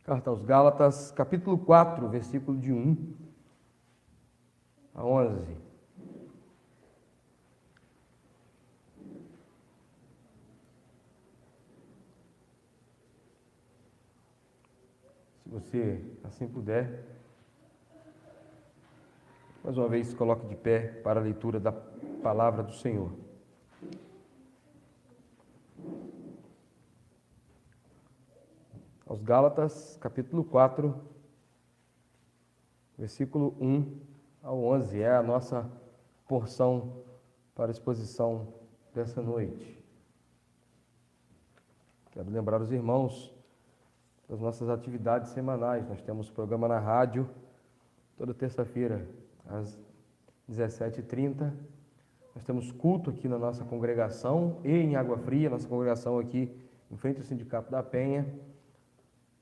Carta aos Gálatas, capítulo 4, versículo de 1 a 11. Se você assim puder, mais uma vez coloque de pé para a leitura da palavra do Senhor. Aos Gálatas, capítulo 4, versículo 1 ao 11, é a nossa porção para a exposição dessa noite. Quero lembrar os irmãos das nossas atividades semanais. Nós temos programa na rádio, toda terça-feira, às 17h30. Nós temos culto aqui na nossa congregação e em Água Fria, nossa congregação aqui em frente ao Sindicato da Penha.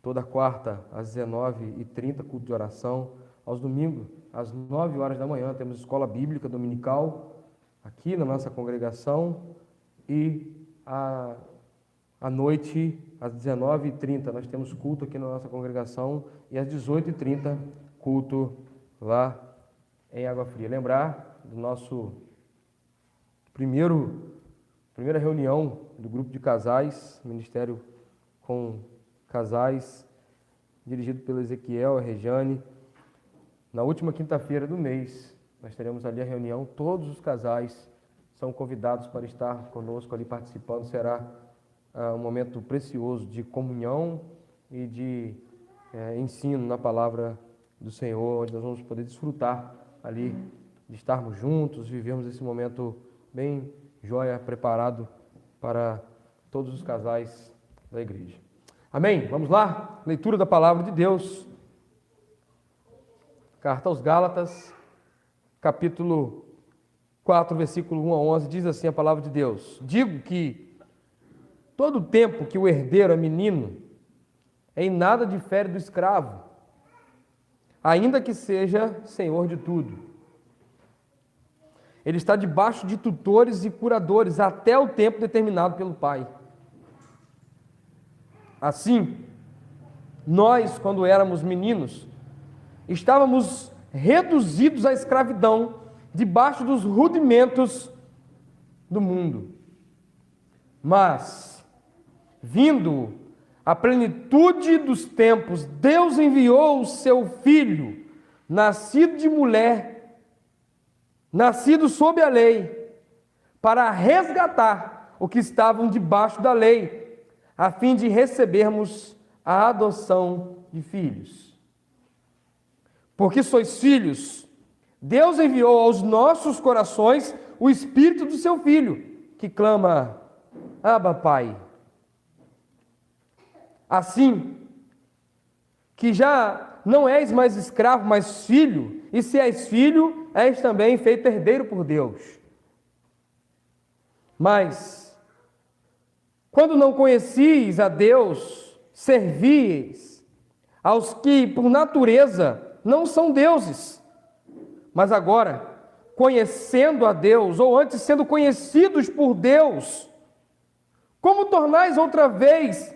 Toda quarta, às 19h30, culto de oração. Aos domingos, às 9 horas da manhã, temos escola bíblica dominical aqui na nossa congregação. E à noite, às 19h30, nós temos culto aqui na nossa congregação. E às 18h30, culto lá em Água Fria. Lembrar do nosso primeira reunião do grupo de casais, ministério com casais, dirigido pelo Ezequiel, a Rejane. Na última quinta-feira do mês, nós teremos ali a reunião. Todos os casais são convidados para estar conosco ali participando. Será um momento precioso de comunhão e de ensino na palavra do Senhor, onde nós vamos poder desfrutar ali de estarmos juntos, vivermos esse momento bem jóia, preparado para todos os casais da igreja. Amém? Vamos lá? Leitura da palavra de Deus. Carta aos Gálatas, capítulo 4, versículo 1 a 11, diz assim a palavra de Deus: Digo que todo o tempo que o herdeiro é menino, em nada difere do escravo, ainda que seja senhor de tudo. Ele está debaixo de tutores e curadores até o tempo determinado pelo Pai. Assim, nós, quando éramos meninos, estávamos reduzidos à escravidão, debaixo dos rudimentos do mundo. Mas, vindo a plenitude dos tempos, Deus enviou o seu Filho, nascido de mulher, nascido sob a lei, para resgatar o que estavam debaixo da lei, a fim de recebermos a adoção de filhos. Porque sois filhos, Deus enviou aos nossos corações o Espírito do seu Filho, que clama: Abba, Pai. Assim, que já não és mais escravo, mas filho, e se és filho, és também feito herdeiro por Deus. Mas, quando não conhecis a Deus, servíeis aos que, por natureza, não são deuses. Mas agora, conhecendo a Deus, ou antes sendo conhecidos por Deus, como tornais outra vez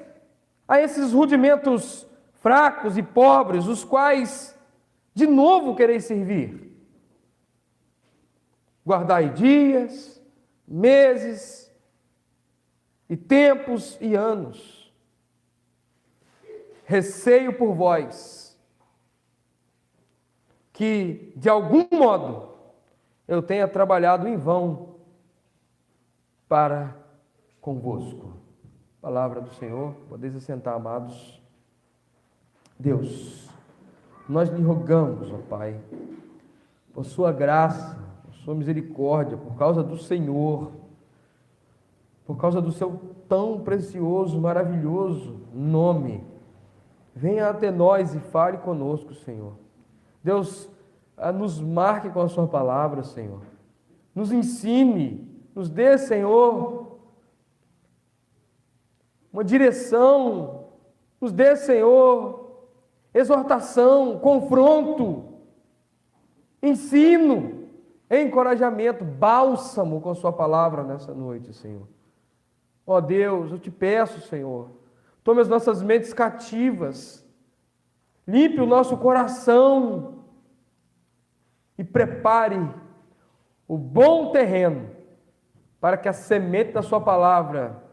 a esses rudimentos fracos e pobres, os quais de novo quereis servir? Guardai dias, meses, e tempos e anos. Receio por vós que, de algum modo, eu tenha trabalhado em vão para convosco. Palavra do Senhor, podeis assentar, amados. Deus, nós lhe rogamos, ó Pai, por sua graça, por sua misericórdia, por causa do Senhor, por causa do seu tão precioso, maravilhoso nome, venha até nós e fale conosco, Senhor. Deus, nos marque com a sua palavra, Senhor. Nos ensine, nos dê, Senhor, uma direção, nos dê, Senhor, exortação, confronto, ensino, encorajamento, bálsamo com a sua palavra nessa noite, Senhor. Ó Deus, eu te peço, Senhor, tome as nossas mentes cativas, limpe o nosso coração e prepare o bom terreno para que a semente da sua palavra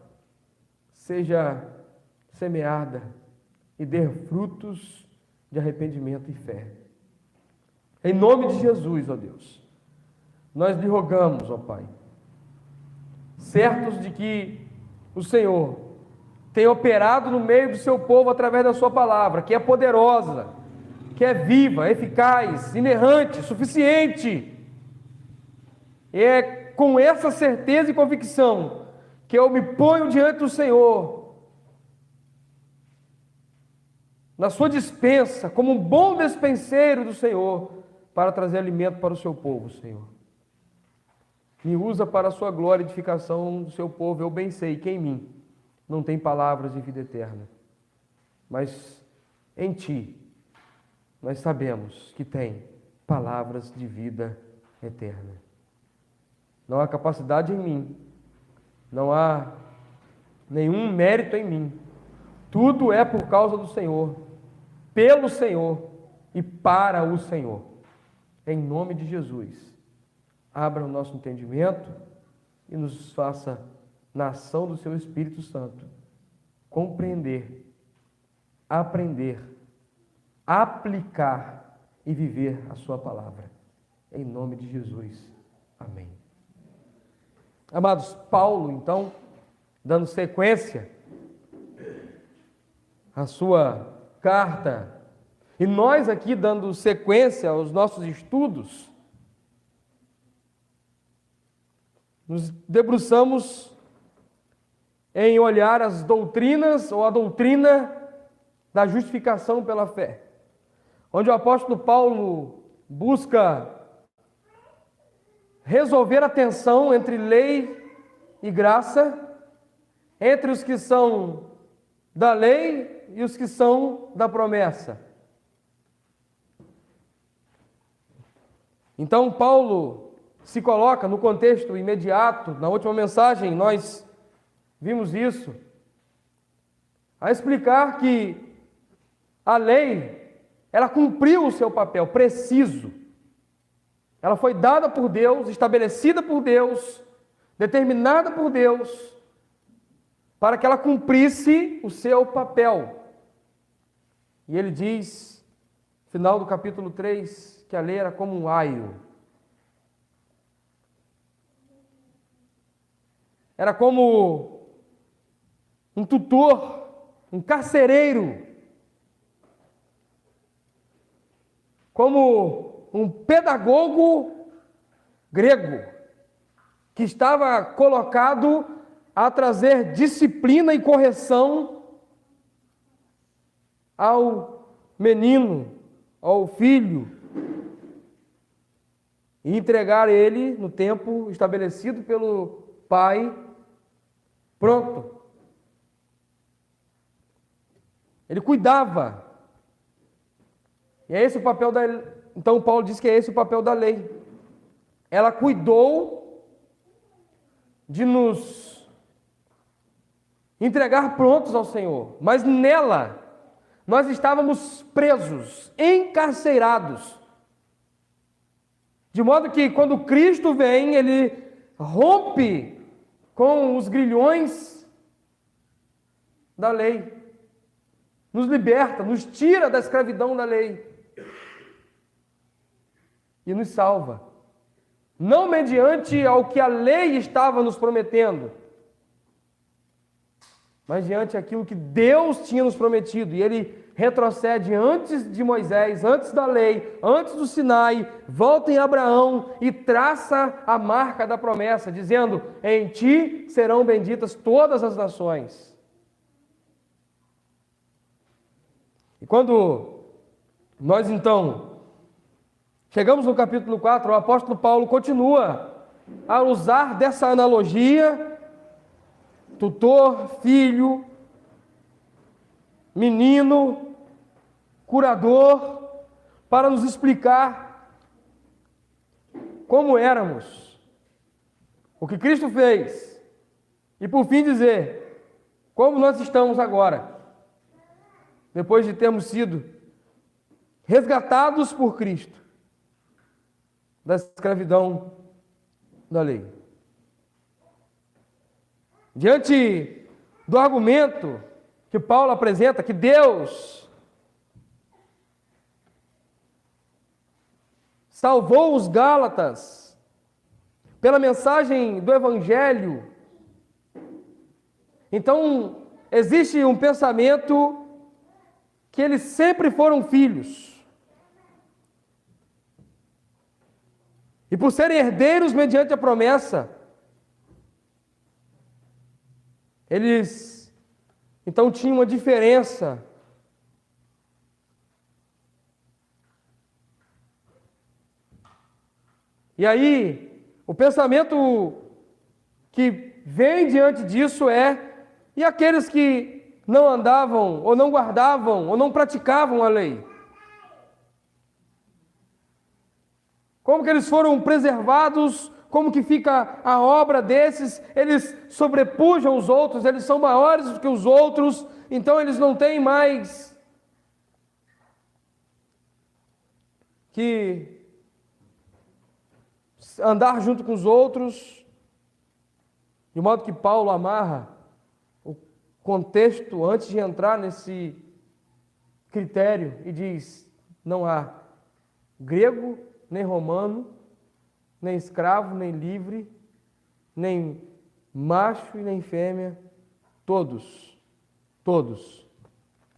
seja semeada e dê frutos de arrependimento e fé. Em nome de Jesus, ó Deus, nós lhe rogamos, ó Pai, certos de que o Senhor tem operado no meio do seu povo através da sua palavra, que é poderosa, que é viva, eficaz, inerrante, suficiente. E é com essa certeza e convicção que eu me ponho diante do Senhor, na sua dispensa, como um bom despenseiro do Senhor, para trazer alimento para o seu povo, Senhor. Me usa para a sua glória e edificação do seu povo. Eu bem sei que em mim não tem palavras de vida eterna, mas em Ti nós sabemos que tem palavras de vida eterna. Não há capacidade em mim, não há nenhum mérito em mim. Tudo é por causa do Senhor, pelo Senhor e para o Senhor. Em nome de Jesus, abra o nosso entendimento e nos faça, na ação do Seu Espírito Santo, compreender, aprender, aplicar e viver a Sua palavra. Em nome de Jesus. Amém. Amados, Paulo, então, dando sequência à sua carta, e nós aqui dando sequência aos nossos estudos, nos debruçamos em olhar as doutrinas ou a doutrina da justificação pela fé, onde o apóstolo Paulo busca resolver a tensão entre lei e graça, entre os que são da lei e os que são da promessa. Então, Paulo se coloca no contexto imediato. Na última mensagem nós vimos isso, a explicar que a lei, ela cumpriu o seu papel preciso. Ela foi dada por Deus, estabelecida por Deus, determinada por Deus, para que ela cumprisse o seu papel. E ele diz, no final do capítulo 3, que a lei era como um aio. Era como um tutor, um carcereiro, como um pedagogo grego, que estava colocado a trazer disciplina e correção ao menino, ao filho, e entregar ele no tempo estabelecido pelo pai, pronto. Ele cuidava. E é esse o papel da lei. Então Paulo diz que é esse o papel da lei. Ela cuidou de nos entregar prontos ao Senhor, mas nela nós estávamos presos, encarcerados, de modo que quando Cristo vem, Ele rompe com os grilhões da lei, nos liberta, nos tira da escravidão da lei e nos salva, não mediante ao que a lei estava nos prometendo, mas diante daquilo que Deus tinha nos prometido. E Ele retrocede antes de Moisés, antes da lei, antes do Sinai, volta em Abraão e traça a marca da promessa, dizendo: em ti serão benditas todas as nações. E quando nós então chegamos no capítulo 4, o apóstolo Paulo continua a usar dessa analogia, tutor, filho, menino, curador, para nos explicar como éramos, o que Cristo fez, e por fim dizer como nós estamos agora, depois de termos sido resgatados por Cristo da escravidão da lei. Diante do argumento que Paulo apresenta, que Deus salvou os Gálatas pela mensagem do Evangelho, então existe um pensamento que eles sempre foram filhos. E por serem herdeiros mediante a promessa, eles então tinham uma diferença. E aí, o pensamento que vem diante disso e aqueles que não andavam, ou não guardavam, ou não praticavam a lei? Como que eles foram preservados? Como que fica a obra desses? Eles sobrepujam os outros, eles são maiores do que os outros, então eles não têm mais que andar junto com os outros, de modo que Paulo amarra o contexto antes de entrar nesse critério e diz: não há grego, nem romano, nem escravo, nem livre, nem macho e nem fêmea, todos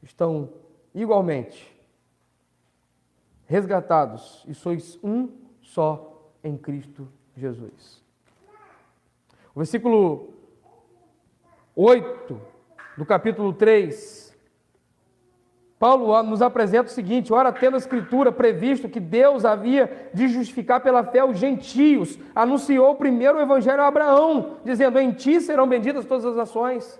estão igualmente resgatados e sois um só em Cristo Jesus. O versículo 8 do capítulo 3, Paulo nos apresenta o seguinte: ora, tendo a Escritura previsto que Deus havia de justificar pela fé os gentios, anunciou primeiro o Evangelho a Abraão, dizendo: em ti serão benditas todas as nações.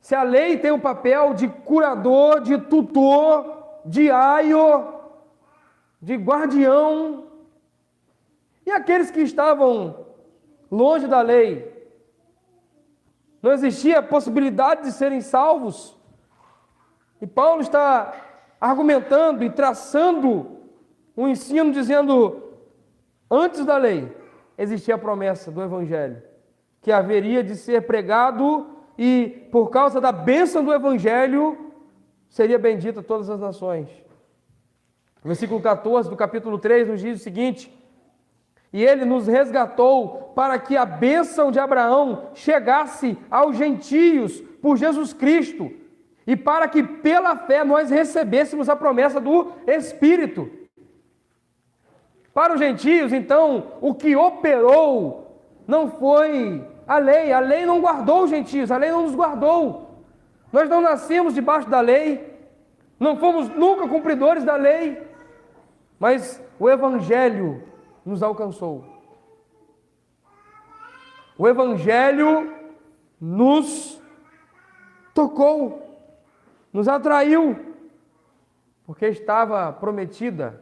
Se a lei tem o papel de curador, de tutor, de aio, de guardião, e aqueles que estavam longe da lei, não existia possibilidade de serem salvos. E Paulo está argumentando e traçando um ensino, dizendo: antes da lei existia a promessa do Evangelho, que haveria de ser pregado, e por causa da bênção do Evangelho seria bendita todas as nações. O versículo 14 do capítulo 3 nos diz o seguinte: e ele nos resgatou para que a bênção de Abraão chegasse aos gentios por Jesus Cristo, e para que pela fé nós recebêssemos a promessa do Espírito. Para os gentios, então, o que operou não foi a lei não guardou os gentios, a lei não nos guardou. Nós não nascemos debaixo da lei, não fomos nunca cumpridores da lei, mas o Evangelho nos alcançou. O Evangelho nos tocou, nos atraiu, porque estava prometido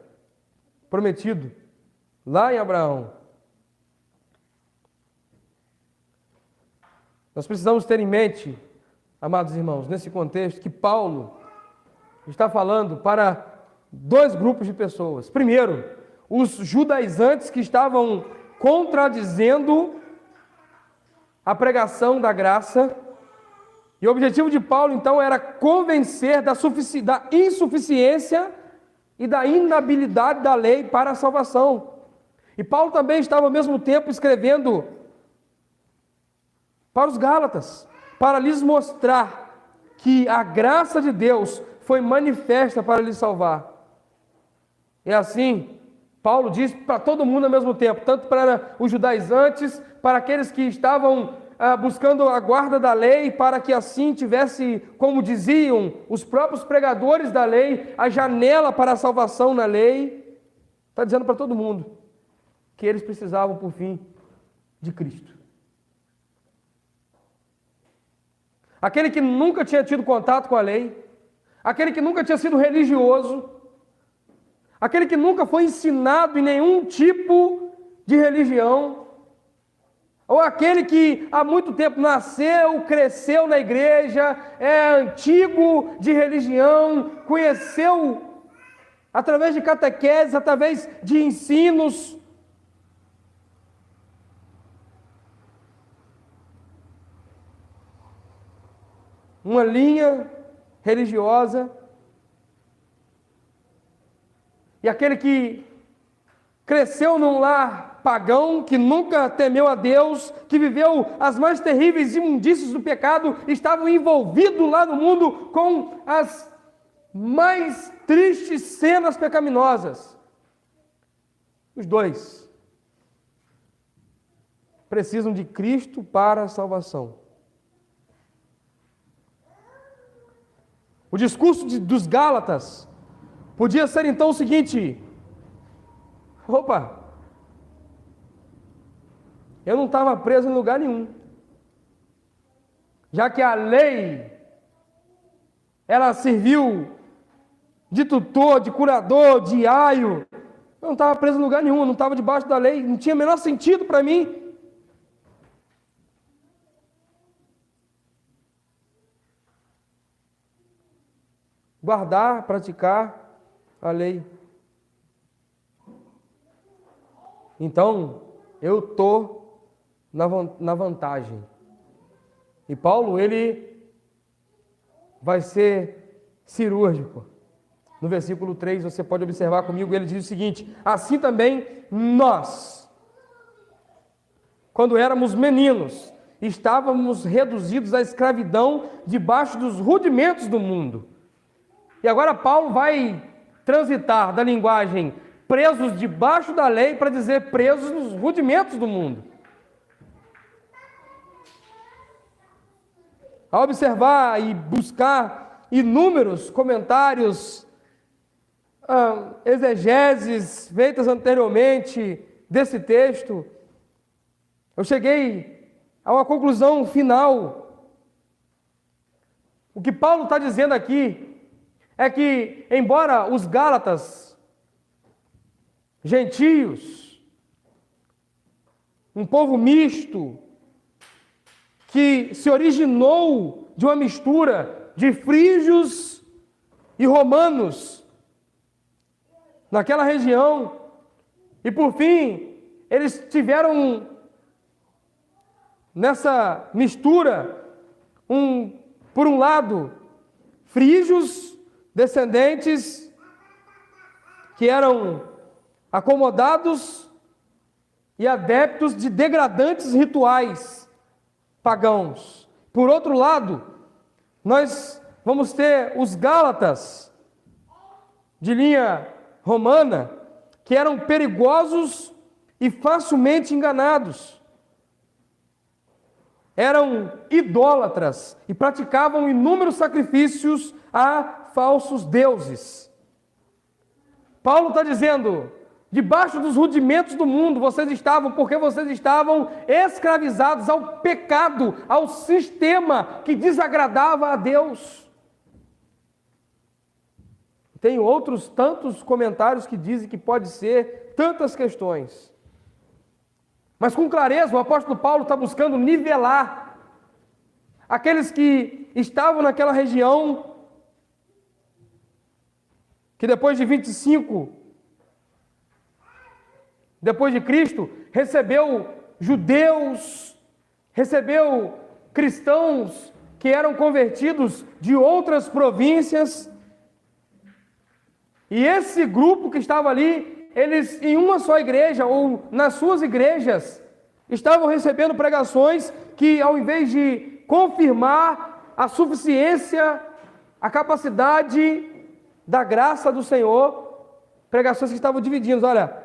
lá em Abraão. Nós precisamos ter em mente, amados irmãos, nesse contexto, que Paulo está falando para dois grupos de pessoas. Primeiro, os judaizantes que estavam contradizendo a pregação da graça, e o objetivo de Paulo, então, era convencer da insuficiência e da inabilidade da lei para a salvação. E Paulo também estava, ao mesmo tempo, escrevendo para os Gálatas, para lhes mostrar que a graça de Deus foi manifesta para lhes salvar. E assim, Paulo diz para todo mundo ao mesmo tempo, tanto para os judaizantes, para aqueles que estavam buscando a guarda da lei, para que assim tivesse, como diziam os próprios pregadores da lei, a janela para a salvação na lei. Está dizendo para todo mundo que eles precisavam, por fim, de Cristo. Aquele que nunca tinha tido contato com a lei, aquele que nunca tinha sido religioso, aquele que nunca foi ensinado em nenhum tipo de religião, ou aquele que há muito tempo nasceu, cresceu na igreja, é antigo de religião, conheceu através de catequeses, através de ensinos, uma linha religiosa, e aquele que cresceu num lar pagão, que nunca temeu a Deus, que viveu as mais terríveis imundícies do pecado, estava envolvido lá no mundo com as mais tristes cenas pecaminosas. Os dois precisam de Cristo para a salvação. O discurso dos Gálatas podia ser então o seguinte: opa, eu não estava preso em lugar nenhum, já que a lei, ela serviu de tutor, de curador, de aio, eu não estava preso em lugar nenhum, eu não estava debaixo da lei, não tinha o menor sentido para mim. Guardar, praticar a lei. Então, eu estou na vantagem. E Paulo, ele vai ser cirúrgico. No versículo 3, você pode observar comigo, ele diz o seguinte: assim também nós, quando éramos meninos, estávamos reduzidos à escravidão debaixo dos rudimentos do mundo. E agora Paulo vai transitar da linguagem presos debaixo da lei para dizer presos nos rudimentos do mundo. Ao observar e buscar inúmeros comentários, exegeses feitas anteriormente desse texto, eu cheguei a uma conclusão final. O que Paulo está dizendo aqui é que, embora os Gálatas, gentios, um povo misto, que se originou de uma mistura de frígios e romanos naquela região, e por fim, eles tiveram nessa mistura, por um lado, frígios, descendentes que eram acomodados e adeptos de degradantes rituais pagãos. Por outro lado, nós vamos ter os Gálatas de linha romana, que eram perigosos e facilmente enganados. Eram idólatras e praticavam inúmeros sacrifícios a falsos deuses. Paulo está dizendo: debaixo dos rudimentos do mundo vocês estavam, porque vocês estavam escravizados ao pecado, ao sistema que desagradava a Deus. Tem outros tantos comentários que dizem que pode ser tantas questões. Mas com clareza o apóstolo Paulo está buscando nivelar aqueles que estavam naquela região, que depois de 25, depois de Cristo, recebeu judeus, recebeu cristãos que eram convertidos de outras províncias, e esse grupo que estava ali, eles em uma só igreja, ou nas suas igrejas, estavam recebendo pregações que, ao invés de confirmar a suficiência, a capacidade da graça do Senhor, pregações que estavam dividindo. Olha,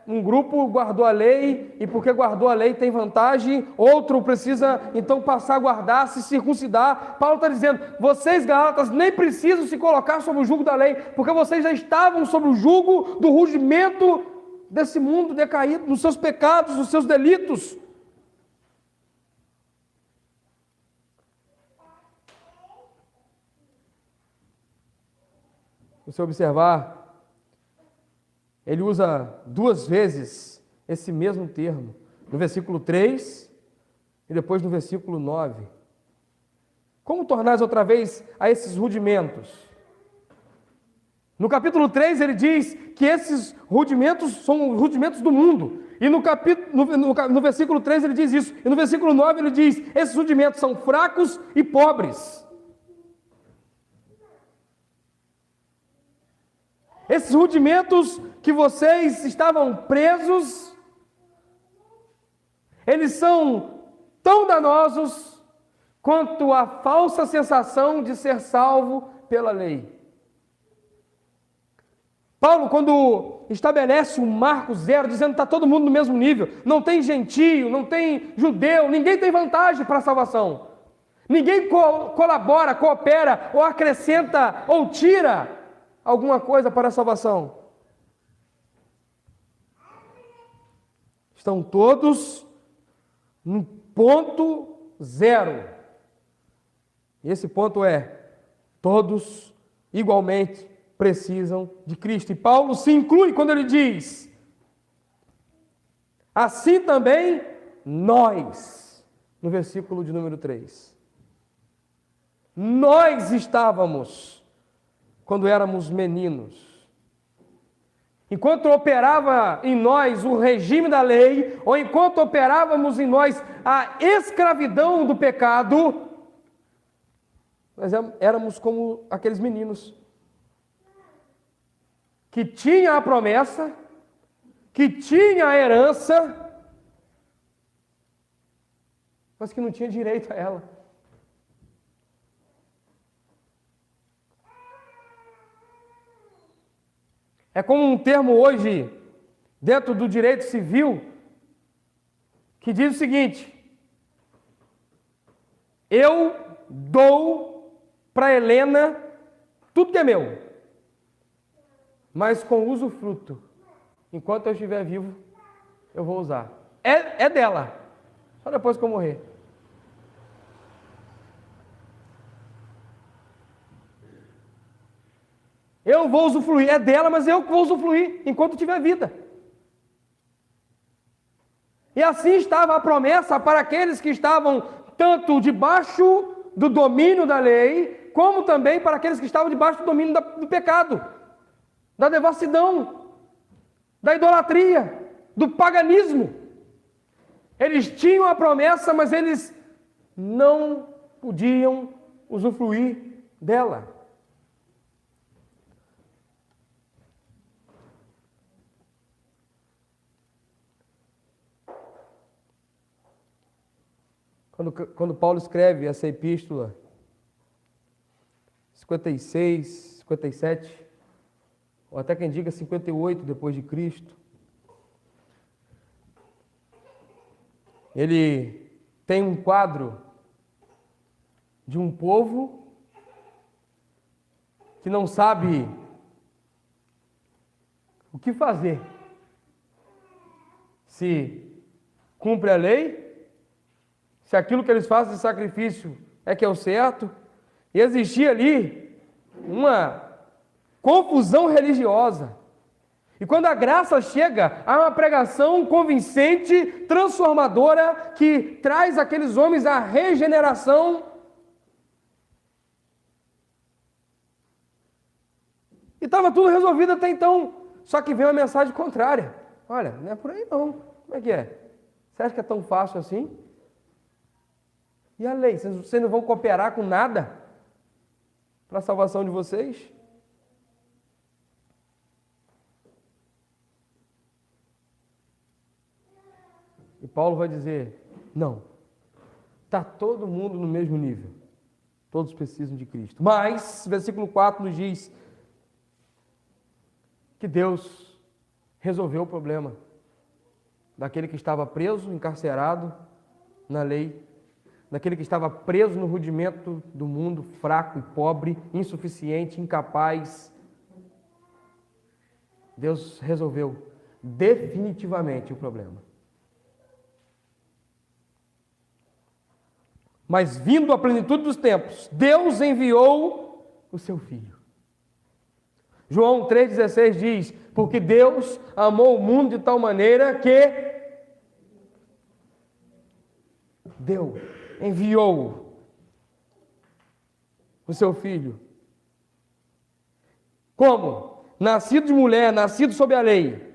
um grupo guardou a lei, e porque guardou a lei tem vantagem, outro precisa então passar a guardar, se circuncidar. Paulo está dizendo: vocês, Gálatas, nem precisam se colocar sob o jugo da lei, porque vocês já estavam sob o jugo do rudimento desse mundo decaído, nos seus pecados, nos seus delitos. Se você observar, ele usa duas vezes esse mesmo termo. No versículo 3, E depois no versículo 9, como tornais outra vez a esses rudimentos? No capítulo 3 ele diz que esses rudimentos são rudimentos do mundo. E no versículo 3 ele diz isso. E no versículo 9 ele diz, esses rudimentos são fracos e pobres. Esses rudimentos que vocês estavam presos, eles são tão danosos quanto a falsa sensação de ser salvo pela lei. Paulo, quando estabelece um marco zero, dizendo que está todo mundo no mesmo nível, não tem gentio, não tem judeu, ninguém tem vantagem para a salvação. Ninguém colabora, coopera, ou acrescenta, ou tira alguma coisa para a salvação. Estão todos no ponto zero. E esse ponto é, todos igualmente precisam de Cristo. E Paulo se inclui quando ele diz, assim também nós, no versículo de número 3. Nós estávamos, quando éramos meninos, enquanto operava em nós o regime da lei, ou enquanto operávamos em nós a escravidão do pecado, nós éramos como aqueles meninos que tinha a promessa, que tinha a herança, mas que não tinha direito a ela. É como um termo hoje, dentro do direito civil, que diz o seguinte: eu dou para Helena tudo que é meu, mas com usufruto. Enquanto eu estiver vivo, eu vou usar. É dela, só depois que eu morrer. Eu vou usufruir, é dela, mas eu que vou usufruir enquanto tiver vida. E assim estava a promessa para aqueles que estavam tanto debaixo do domínio da lei, como também para aqueles que estavam debaixo do domínio do pecado, da devassidão, da idolatria, do paganismo. Eles tinham a promessa, mas eles não podiam usufruir dela. Quando Paulo escreve essa epístola, 56, 57, ou até quem diga 58 depois de Cristo, ele tem um quadro de um povo que não sabe o que fazer. Se cumpre a lei, se aquilo que eles fazem de sacrifício é que é o certo, e existia ali uma confusão religiosa. E quando a graça chega, há uma pregação convincente, transformadora, que traz àqueles homens a regeneração. E estava tudo resolvido até então. Só que veio uma mensagem contrária. Olha, não é por aí não. Como é que é? Você acha que é tão fácil assim? E a lei? Vocês não vão cooperar com nada para a salvação de vocês? E Paulo vai dizer, não, está todo mundo no mesmo nível, todos precisam de Cristo. Mas, versículo 4 nos diz que Deus resolveu o problema daquele que estava preso, encarcerado na lei, daquele que estava preso no rudimento do mundo, fraco e pobre, insuficiente, incapaz. Deus resolveu definitivamente o problema. Mas vindo a plenitude dos tempos, Deus enviou o seu Filho. João 3,16 diz, porque Deus amou o mundo de tal maneira que deu, enviou o seu filho. Como? Nascido de mulher, nascido sob a lei.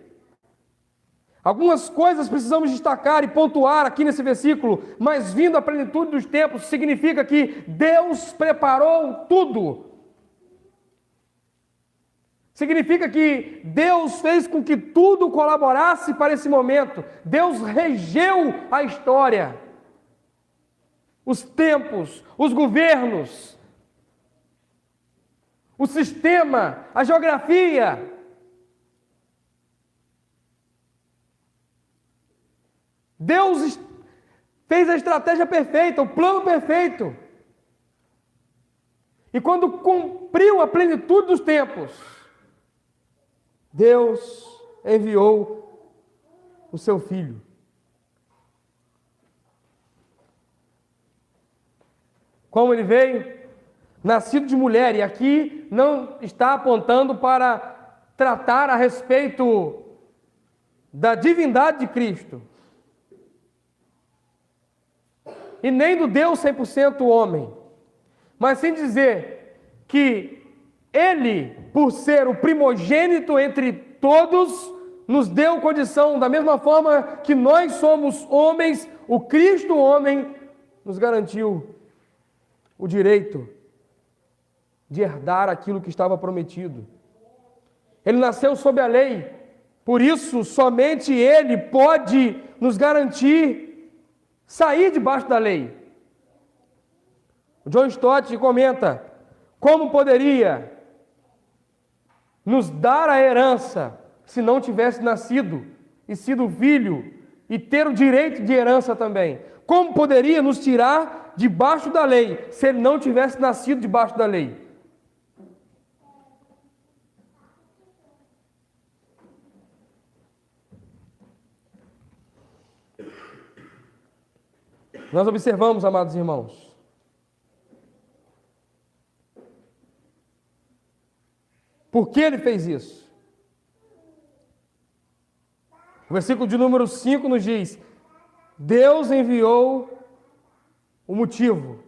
Algumas coisas precisamos destacar e pontuar aqui nesse versículo, mas vindo à plenitude dos tempos, significa que Deus preparou tudo. Significa que Deus fez com que tudo colaborasse para esse momento. Deus regeu a história, os tempos, os governos, o sistema, a geografia. Deus fez a estratégia perfeita, o plano perfeito. E quando cumpriu a plenitude dos tempos, Deus enviou o seu Filho. Como ele veio? Nascido de mulher. E aqui não está apontando para tratar a respeito da divindade de Cristo. E nem do Deus 100% homem. Mas sim dizer que Ele, por ser o primogênito entre todos, nos deu condição, da mesma forma que nós somos homens, o Cristo homem nos garantiu o direito de herdar aquilo que estava prometido. Ele nasceu sob a lei, por isso somente Ele pode nos garantir sair debaixo da lei. O John Stott comenta: como poderia nos dar a herança se não tivesse nascido e sido filho e ter o direito de herança também? Como poderia nos tirar debaixo da lei se ele não tivesse nascido debaixo da lei? Nós observamos, amados irmãos, por que ele fez isso? O versículo de número 5 nos diz: Deus enviou o motivo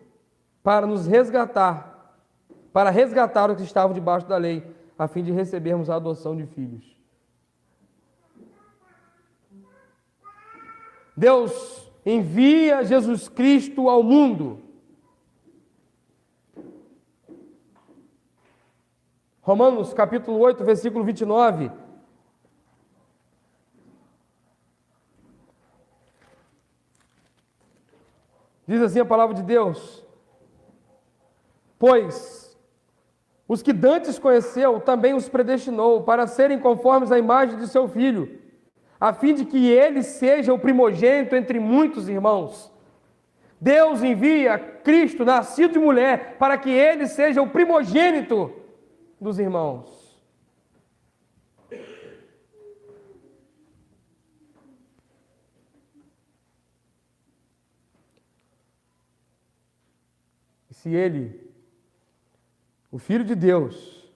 para nos resgatar, para resgatar os que estavam debaixo da lei, a fim de recebermos a adoção de filhos. Deus envia Jesus Cristo ao mundo. Romanos capítulo 8, versículo 29. Diz assim a palavra de Deus: pois os que dantes conheceu, também os predestinou para serem conformes à imagem de seu Filho, a fim de que ele seja o primogênito entre muitos irmãos. Deus envia Cristo, nascido de mulher, para que ele seja o primogênito dos irmãos. E se ele, o Filho de Deus,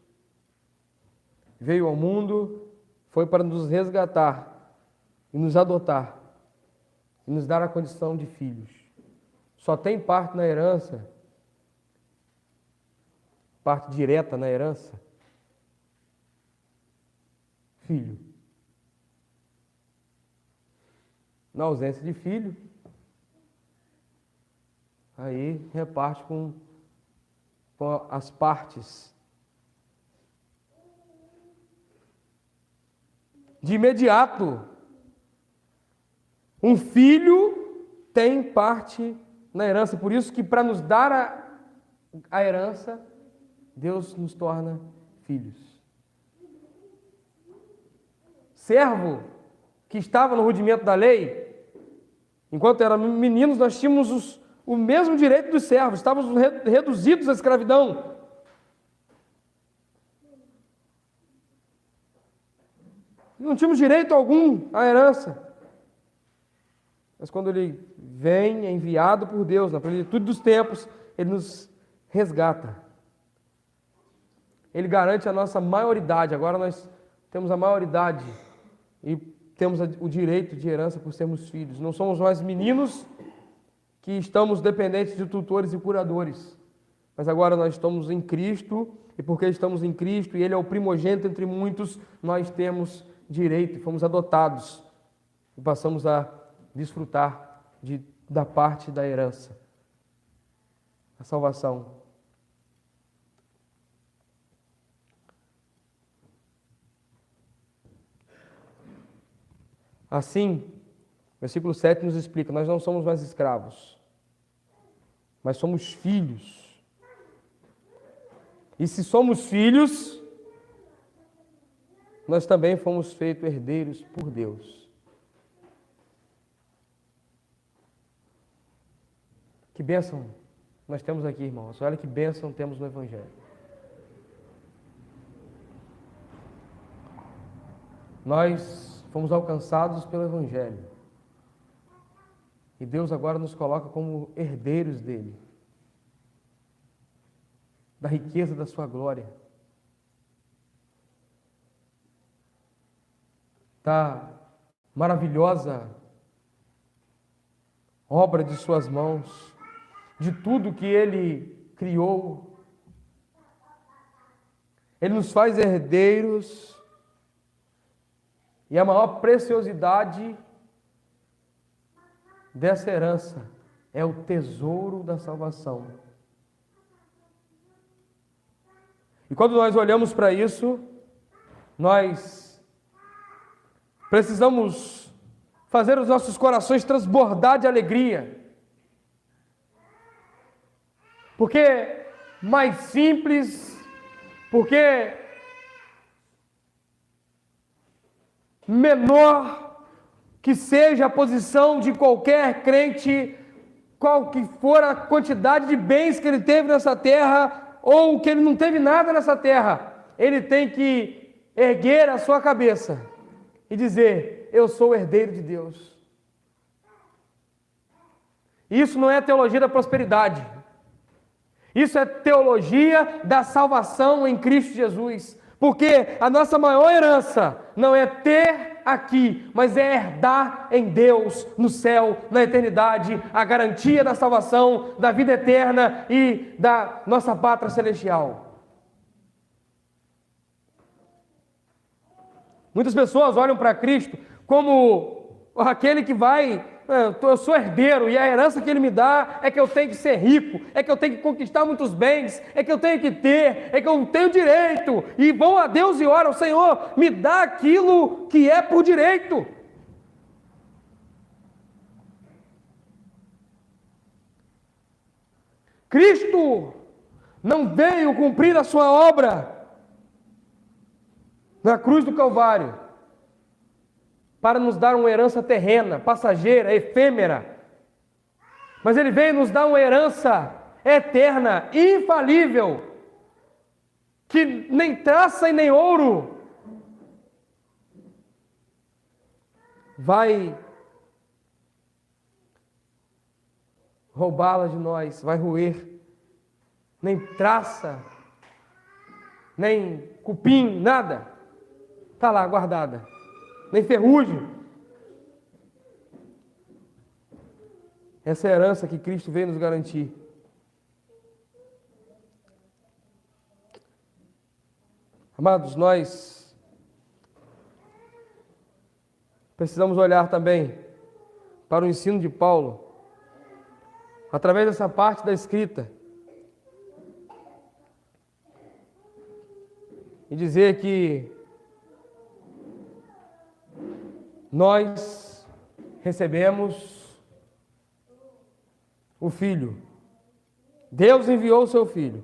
veio ao mundo, foi para nos resgatar e nos adotar, e nos dar a condição de filhos. Só tem parte na herança, parte direta na herança, filho. Na ausência de filho, aí reparte com as partes. De imediato, um filho tem parte na herança. Por isso que para nos dar a herança, Deus nos torna filhos. Servo que estava no rudimento da lei, enquanto éramos meninos, nós tínhamos o mesmo direito dos servos, estávamos reduzidos à escravidão. Não tínhamos direito algum à herança. Mas quando ele vem, é enviado por Deus, na plenitude dos tempos, ele nos resgata. Ele garante a nossa maioridade. Agora nós temos a maioridade e temos o direito de herança por sermos filhos. Não somos mais meninos, que estamos dependentes de tutores e curadores. Mas agora nós estamos em Cristo, e porque estamos em Cristo, e Ele é o primogênito entre muitos, nós temos direito, fomos adotados, e passamos a desfrutar da parte da herança, a salvação. Assim, versículo 7 nos explica, nós não somos mais escravos, mas somos filhos. E se somos filhos, nós também fomos feitos herdeiros por Deus. Que bênção nós temos aqui, irmãos. Olha que bênção temos no Evangelho. Nós fomos alcançados pelo Evangelho. E Deus agora nos coloca como herdeiros dele, da riqueza da sua glória, da maravilhosa obra de suas mãos, de tudo que ele criou. Ele nos faz herdeiros, e a maior preciosidade dessa herança é o tesouro da salvação. E quando nós olhamos para isso, nós precisamos fazer os nossos corações transbordar de alegria. Porque mais simples, porque menor que seja a posição de qualquer crente, qual que for a quantidade de bens que ele teve nessa terra, ou que ele não teve nada nessa terra, ele tem que erguer a sua cabeça e dizer: eu sou herdeiro de Deus. Isso não é teologia da prosperidade. Isso é teologia da salvação em Cristo Jesus. Porque a nossa maior herança não é ter aqui, mas é herdar em Deus, no céu, na eternidade, a garantia da salvação, da vida eterna e da nossa pátria celestial. Muitas pessoas olham para Cristo como aquele que vai, eu sou herdeiro e a herança que ele me dá é que eu tenho que ser rico, é que eu tenho que conquistar muitos bens, é que eu tenho que ter, é que eu tenho direito, e vão a Deus e oram: Senhor, me dá aquilo que é por direito. Cristo não veio cumprir a sua obra na cruz do Calvário para nos dar uma herança terrena, passageira, efêmera, mas Ele veio nos dar uma herança eterna, infalível, que nem traça e nem ouro vai roubá-la de nós, vai roer, nem traça, nem cupim, nada, está lá guardada, nem ferrugem. Essa é a herança que Cristo veio nos garantir. Amados, nós precisamos olhar também para o ensino de Paulo, através dessa parte da escrita, e dizer que nós recebemos o Filho. Deus enviou o seu Filho.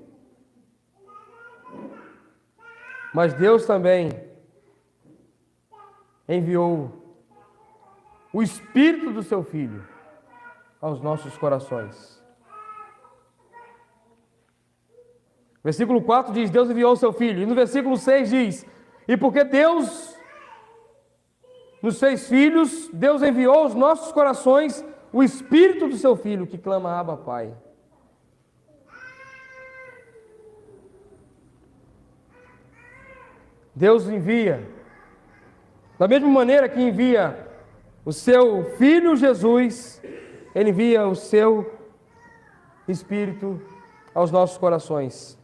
Mas Deus também enviou o Espírito do seu Filho aos nossos corações. Versículo 4 diz: Deus enviou o seu Filho. E no versículo 6 diz: e porque Deus nos fez filhos, Deus enviou aos nossos corações o Espírito do seu Filho, que clama: Abba, Pai. Deus envia, da mesma maneira que envia o seu Filho Jesus, Ele envia o seu Espírito aos nossos corações.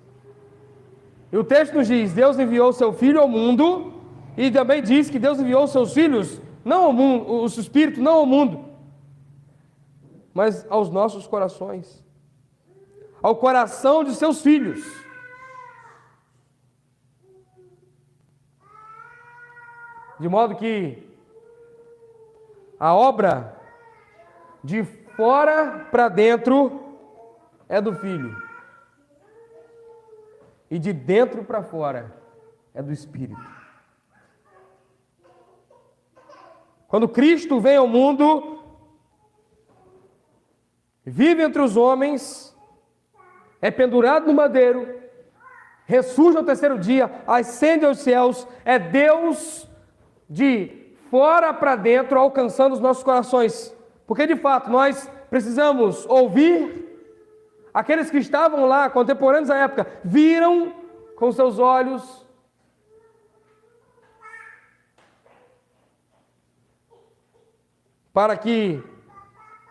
E o texto nos diz: Deus enviou o seu Filho ao mundo, e também diz que Deus enviou os seus filhos, não ao mundo, o seu Espírito não ao mundo, mas aos nossos corações, ao coração de seus filhos. De modo que a obra de fora para dentro é do Filho, e de dentro para fora é do Espírito. Quando Cristo vem ao mundo, vive entre os homens, é pendurado no madeiro, ressurge ao terceiro dia, ascende aos céus, é Deus de fora para dentro alcançando os nossos corações. Porque de fato nós precisamos ouvir. Aqueles que estavam lá, contemporâneos à época, viram com seus olhos, para que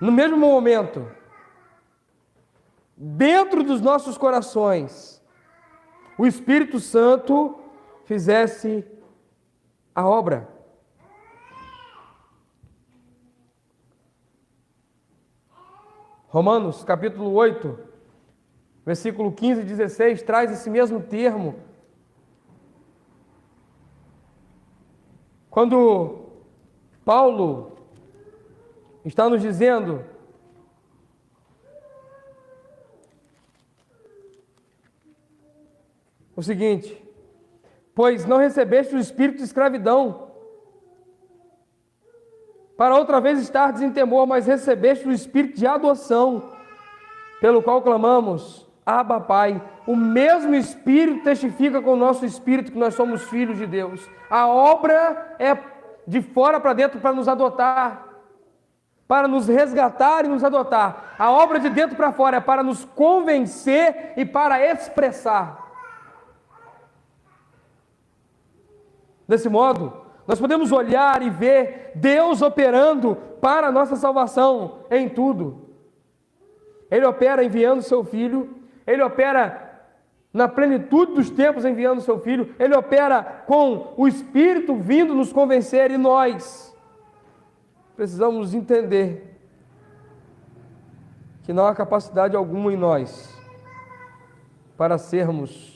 no mesmo momento, dentro dos nossos corações, o Espírito Santo fizesse a obra. Romanos, capítulo 8, versículo 15 e 16, traz esse mesmo termo. Quando Paulo está nos dizendo o seguinte: pois não recebeste o espírito de escravidão, para outra vez estardes em temor, mas recebeste o espírito de adoção, pelo qual clamamos, Abba, Pai. O mesmo Espírito testifica com o nosso espírito que nós somos filhos de Deus. A obra é de fora para dentro para nos adotar, para nos resgatar e nos adotar. A obra de dentro para fora é para nos convencer e para expressar. Desse modo, nós podemos olhar e ver Deus operando para a nossa salvação em tudo. Ele opera enviando seu Filho, Ele opera na plenitude dos tempos enviando seu Filho, Ele opera com o Espírito vindo nos convencer, e nós precisamos entender que não há capacidade alguma em nós para sermos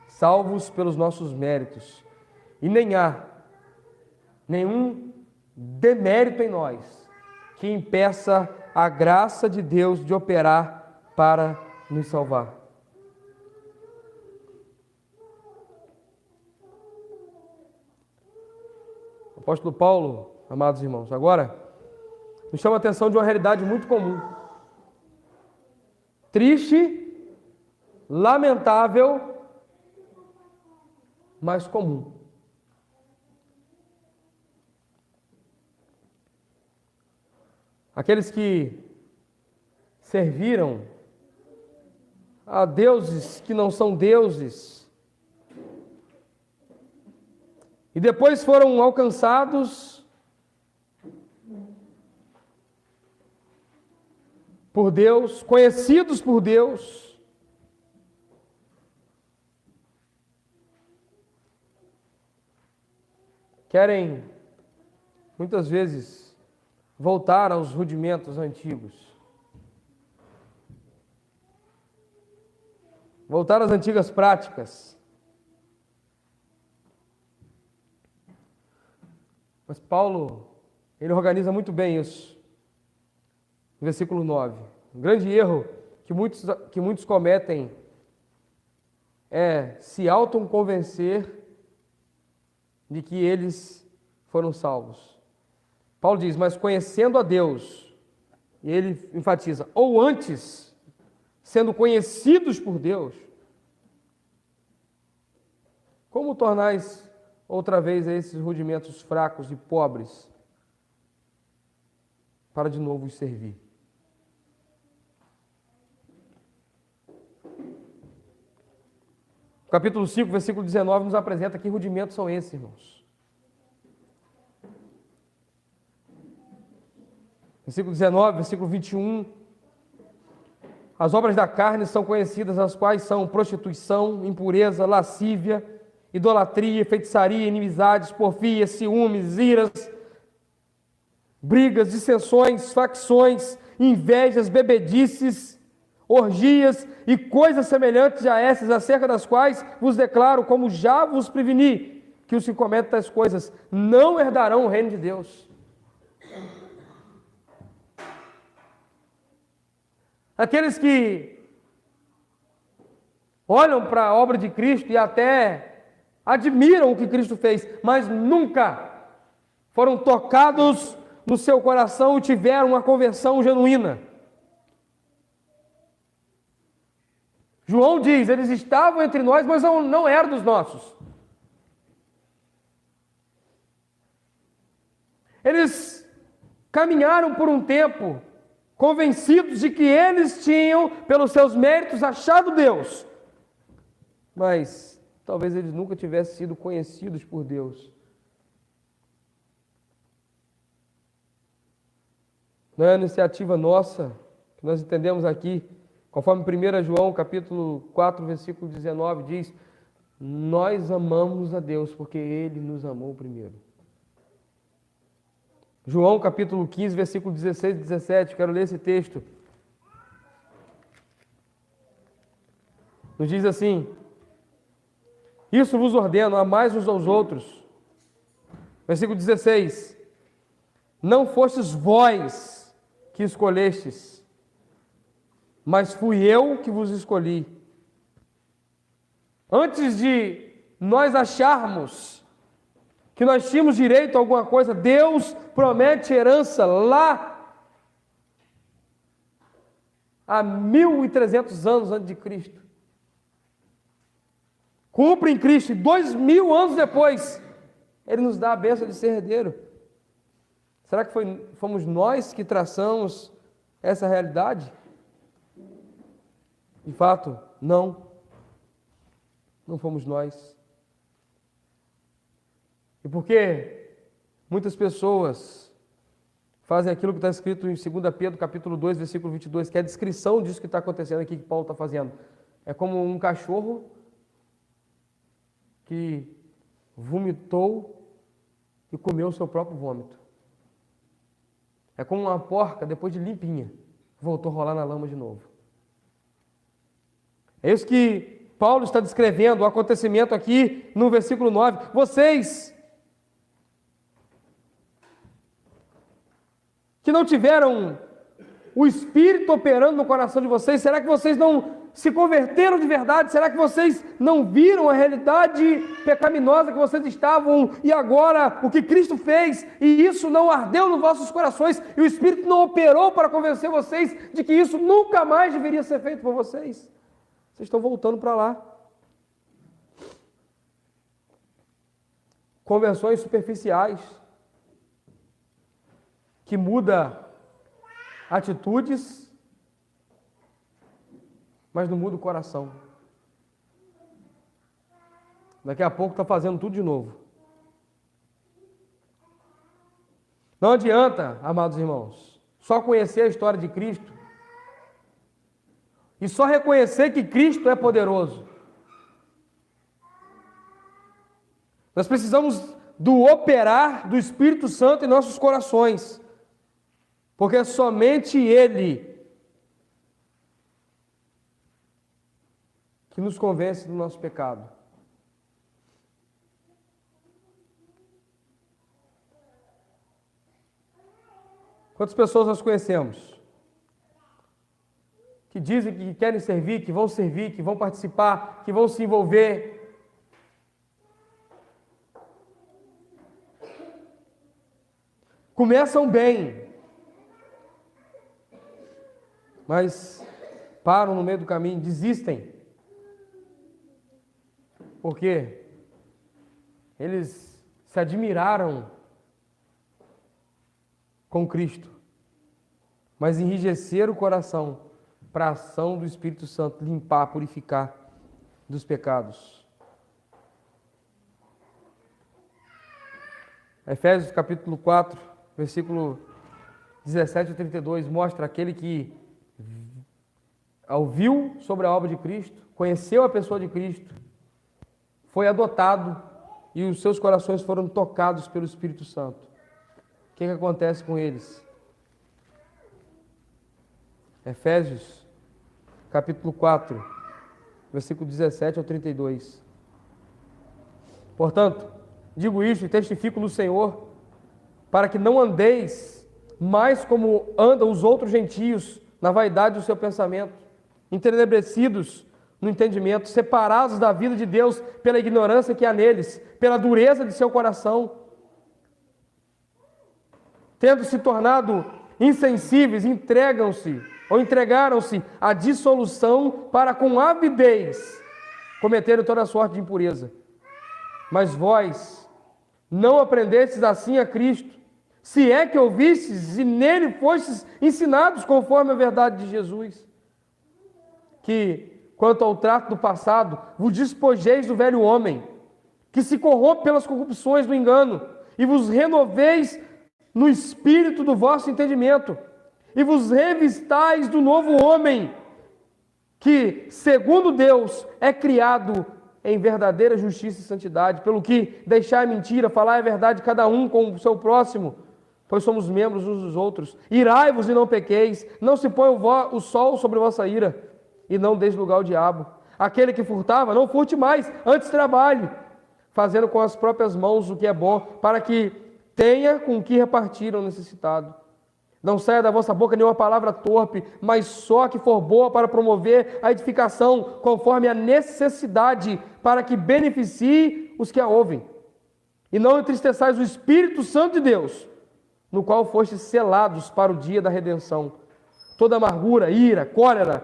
salvos pelos nossos méritos, e nem há nenhum demérito em nós que impeça a graça de Deus de operar para nos salvar. O apóstolo Paulo, amados irmãos, agora nos chama a atenção de uma realidade muito comum, triste, lamentável, mas comum. Aqueles que serviram a deuses que não são deuses e depois foram alcançados por Deus, conhecidos por Deus, querem, muitas vezes, voltar aos rudimentos antigos. Voltar às antigas práticas. Mas Paulo, ele organiza muito bem isso. No versículo 9. Um grande erro que muitos cometem é se autoconvencer de que eles foram salvos. Paulo diz, mas conhecendo a Deus, e ele enfatiza, ou antes, sendo conhecidos por Deus, como tornais outra vez esses rudimentos fracos e pobres para de novo os servir? O capítulo 5, versículo 19, nos apresenta que rudimentos são esses, irmãos. Versículo 19, versículo 21. As obras da carne são conhecidas, as quais são prostituição, impureza, lascívia, idolatria, feitiçaria, inimizades, porfias, ciúmes, iras, brigas, dissensões, facções, invejas, bebedices, orgias e coisas semelhantes a essas, acerca das quais vos declaro, como já vos preveni, que os que cometem tais coisas não herdarão o reino de Deus. Aqueles que olham para a obra de Cristo e até admiram o que Cristo fez, mas nunca foram tocados no seu coração e tiveram uma conversão genuína. João diz, eles estavam entre nós, mas não eram dos nossos. Eles caminharam por um tempo, convencidos de que eles tinham, pelos seus méritos, achado Deus. Mas talvez eles nunca tivessem sido conhecidos por Deus. Não é iniciativa nossa, que nós entendemos aqui, conforme 1 João, capítulo 4, versículo 19, diz, nós amamos a Deus porque Ele nos amou primeiro. João, capítulo 15, versículo 16 e 17, quero ler esse texto. Nos diz assim, isso vos ordeno, amais uns aos outros. Versículo 16, não fostes vós que escolhestes, mas fui eu que vos escolhi. Antes de nós acharmos que nós tínhamos direito a alguma coisa, Deus promete herança lá há 1.300 anos antes de Cristo. Cumpre em Cristo, e 2.000 anos depois, Ele nos dá a bênção de ser herdeiro. Será que fomos nós que traçamos essa realidade? De fato, não. Não fomos nós. E por que muitas pessoas fazem aquilo que está escrito em 2 Pedro, capítulo 2, versículo 22, que é a descrição disso que está acontecendo aqui, que Paulo está fazendo. É como um cachorro que vomitou e comeu o seu próprio vômito. É como uma porca, depois de limpinha, voltou a rolar na lama de novo. É isso que Paulo está descrevendo, o acontecimento aqui no versículo 9. Vocês que não tiveram o Espírito operando no coração de vocês, será que vocês não se converteram de verdade? Será que vocês não viram a realidade pecaminosa que vocês estavam e agora o que Cristo fez e isso não ardeu nos vossos corações e o Espírito não operou para convencer vocês de que isso nunca mais deveria ser feito por vocês? Vocês estão voltando para lá. Conversões superficiais que muda atitudes, mas não muda o coração. Daqui a pouco está fazendo tudo de novo. Não adianta, amados irmãos, só conhecer a história de Cristo e só reconhecer que Cristo é poderoso. Nós precisamos do operar do Espírito Santo em nossos corações, porque é somente Ele que nos convence do nosso pecado. Quantas pessoas nós conhecemos que dizem que querem servir, que vão participar, que vão se envolver? Começam bem, mas param no meio do caminho, desistem. Por quê? Eles se admiraram com Cristo, mas enrijeceram o coração para a ação do Espírito Santo limpar, purificar dos pecados. Efésios capítulo 4, versículo 17 a 32 mostra aquele que ouviu sobre a obra de Cristo, conheceu a pessoa de Cristo, foi adotado e os seus corações foram tocados pelo Espírito Santo. O que acontece com eles? Efésios, capítulo 4, versículo 17 ao 32. Portanto, digo isto e testifico no Senhor, para que não andeis mais como andam os outros gentios, na vaidade do seu pensamento, entenebrecidos no entendimento, separados da vida de Deus pela ignorância que há neles, pela dureza de seu coração, tendo se tornado insensíveis, entregaram-se à dissolução para com avidez cometerem toda sorte de impureza. Mas vós não aprendestes assim a Cristo, se é que ouvistes e nele fostes ensinados conforme a verdade de Jesus, que, quanto ao trato do passado, vos despojeis do velho homem, que se corrompe pelas corrupções do engano, e vos renoveis no espírito do vosso entendimento, e vos revistais do novo homem, que, segundo Deus, é criado em verdadeira justiça e santidade, pelo que deixai a mentira, falai a verdade cada um com o seu próximo, pois somos membros uns dos outros. Irai-vos e não pequeis, não se põe o sol sobre a vossa ira, e não deis lugar ao diabo. Aquele que furtava, não furte mais, antes trabalhe, fazendo com as próprias mãos o que é bom, para que tenha com que repartir ao necessitado. Não saia da vossa boca nenhuma palavra torpe, mas só que for boa para promover a edificação, conforme a necessidade, para que beneficie os que a ouvem. E não entristeçais o Espírito Santo de Deus, no qual fostes selados para o dia da redenção. Toda amargura, ira, cólera,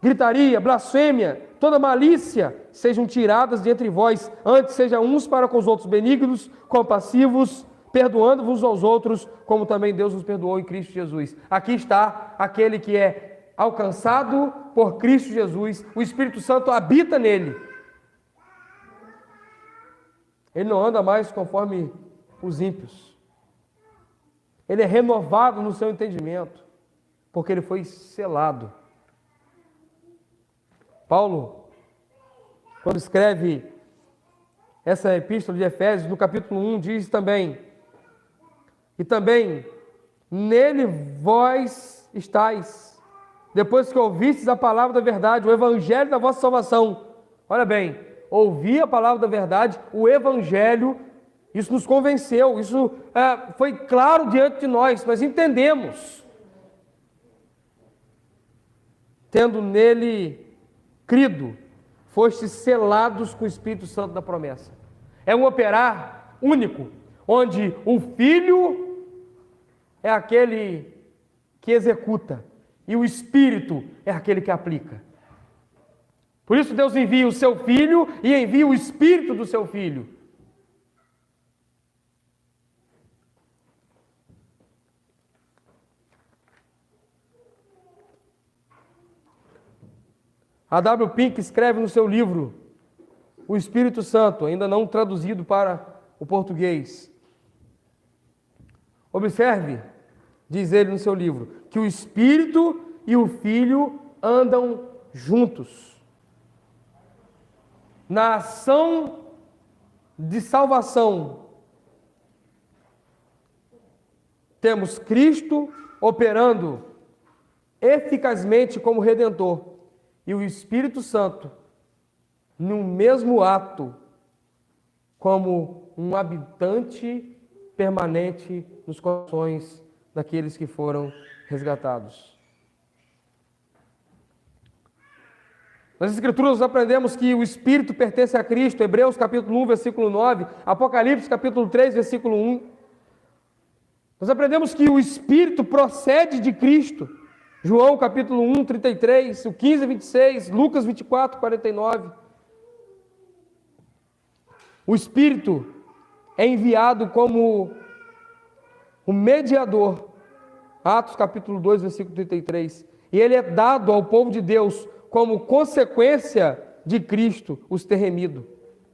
gritaria, blasfêmia, toda malícia sejam tiradas de entre vós, antes sejam uns para com os outros benignos, compassivos, perdoando-vos aos outros, como também Deus nos perdoou em Cristo Jesus. Aqui está aquele que é alcançado por Cristo Jesus, o Espírito Santo habita nele. Ele não anda mais conforme os ímpios. Ele é renovado no seu entendimento, porque ele foi selado. Paulo, quando escreve essa epístola de Efésios, no capítulo 1, diz também: e também nele vós estáis, depois que ouvistes a palavra da verdade, o evangelho da vossa salvação. Olha bem, ouvir a palavra da verdade, o evangelho, isso nos convenceu, isso foi claro diante de nós entendemos. Tendo nele crido, fostes selados com o Espírito Santo da promessa. É um operar único, onde o Filho é aquele que executa e o Espírito é aquele que aplica. Por isso Deus envia o seu Filho e envia o Espírito do seu Filho. A W. Pink escreve no seu livro O Espírito Santo, ainda não traduzido para o português. Observe, diz ele no seu livro, que o Espírito e o Filho andam juntos. Na ação de salvação, temos Cristo operando eficazmente como Redentor e o Espírito Santo no mesmo ato como um habitante permanente nos corações daqueles que foram resgatados. Nas Escrituras nós aprendemos que o Espírito pertence a Cristo, Hebreus capítulo 1, versículo 9, Apocalipse capítulo 3, versículo 1. Nós aprendemos que o Espírito procede de Cristo, João capítulo 1, 33, o 15, 26, Lucas 24, 49. O Espírito é enviado como o mediador, Atos capítulo 2, versículo 33, e ele é dado ao povo de Deus como consequência de Cristo os ter remido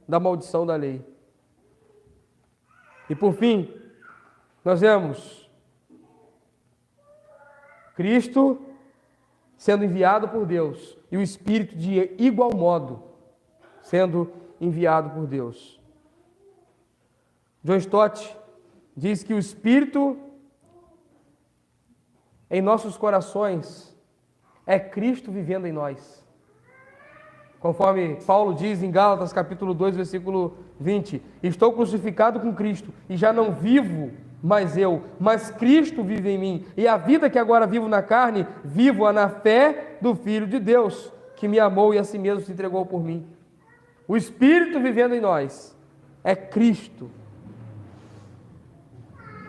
da maldição da lei. E por fim, nós vemos Cristo sendo enviado por Deus e o Espírito de igual modo sendo enviado por Deus. John Stott diz que o Espírito em nossos corações é Cristo vivendo em nós. Conforme Paulo diz em Gálatas capítulo 2, versículo 20: estou crucificado com Cristo e já não vivo mais eu, mas Cristo vive em mim. E a vida que agora vivo na carne, vivo-a na fé do Filho de Deus, que me amou e a si mesmo se entregou por mim. O Espírito vivendo em nós é Cristo.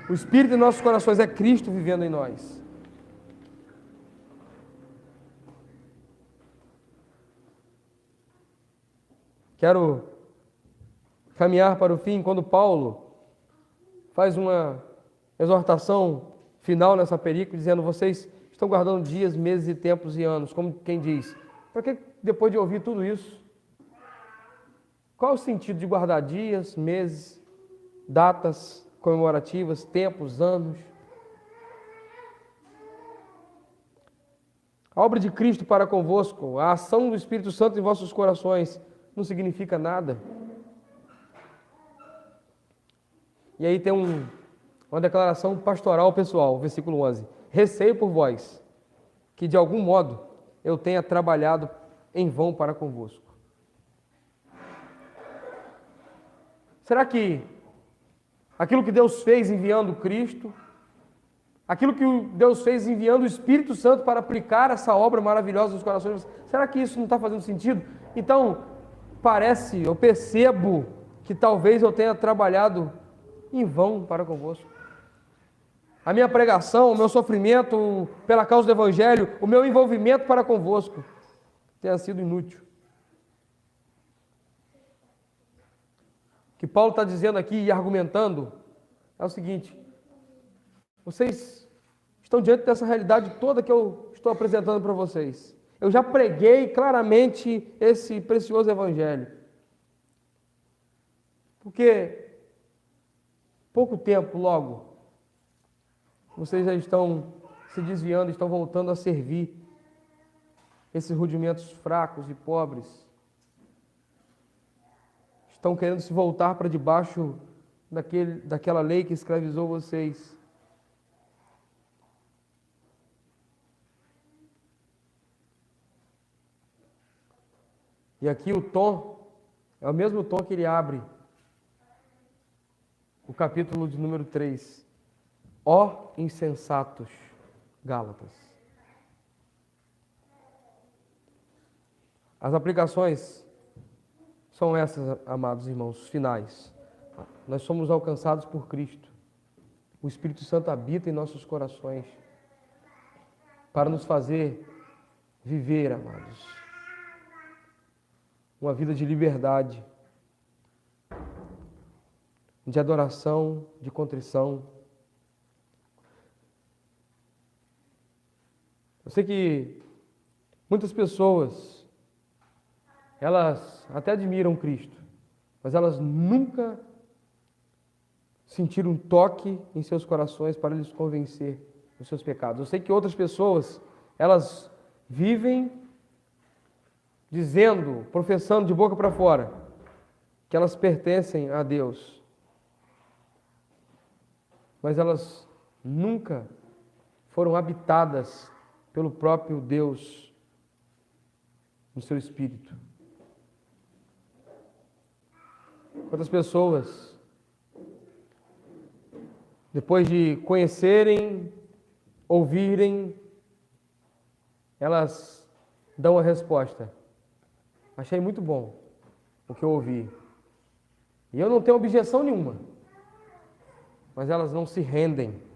O Espírito em nossos corações é Cristo vivendo em nós. Quero caminhar para o fim, quando Paulo faz uma exortação final nessa perícope, dizendo: vocês estão guardando dias, meses e tempos e anos, como quem diz, para que depois de ouvir tudo isso? Qual é o sentido de guardar dias, meses, datas comemorativas, tempos, anos? A obra de Cristo para convosco, a ação do Espírito Santo em vossos corações, não significa nada. E aí tem uma declaração pastoral pessoal, versículo 11. Receio por vós, que de algum modo eu tenha trabalhado em vão para convosco. Será que aquilo que Deus fez enviando Cristo, aquilo que Deus fez enviando o Espírito Santo para aplicar essa obra maravilhosa nos corações, será que isso não está fazendo sentido? Então, eu percebo que talvez eu tenha trabalhado em vão para convosco. A minha pregação, o meu sofrimento pela causa do Evangelho, o meu envolvimento para convosco tenha sido inútil. O que Paulo está dizendo aqui e argumentando é o seguinte: vocês estão diante dessa realidade toda que eu estou apresentando para vocês. Eu já preguei claramente esse precioso Evangelho. Porque pouco tempo, logo, vocês já estão se desviando, estão voltando a servir esses rudimentos fracos e pobres. Estão querendo se voltar para debaixo daquela lei que escravizou vocês. E aqui o tom é o mesmo tom que ele abre o capítulo de número 3. Ó insensatos Gálatas. As aplicações são essas, amados irmãos, finais. Nós somos alcançados por Cristo. O Espírito Santo habita em nossos corações para nos fazer viver, amados, uma vida de liberdade, de adoração, de contrição. Eu sei que muitas pessoas, elas até admiram Cristo, mas elas nunca sentiram um toque em seus corações para lhes convencer dos seus pecados. Eu sei que outras pessoas, elas vivem dizendo, professando de boca para fora, que elas pertencem a Deus, mas elas nunca foram habitadas pelo próprio Deus no seu espírito. Quantas pessoas, depois de conhecerem, ouvirem, elas dão a resposta: achei muito bom o que eu ouvi, e eu não tenho objeção nenhuma, mas elas não se rendem.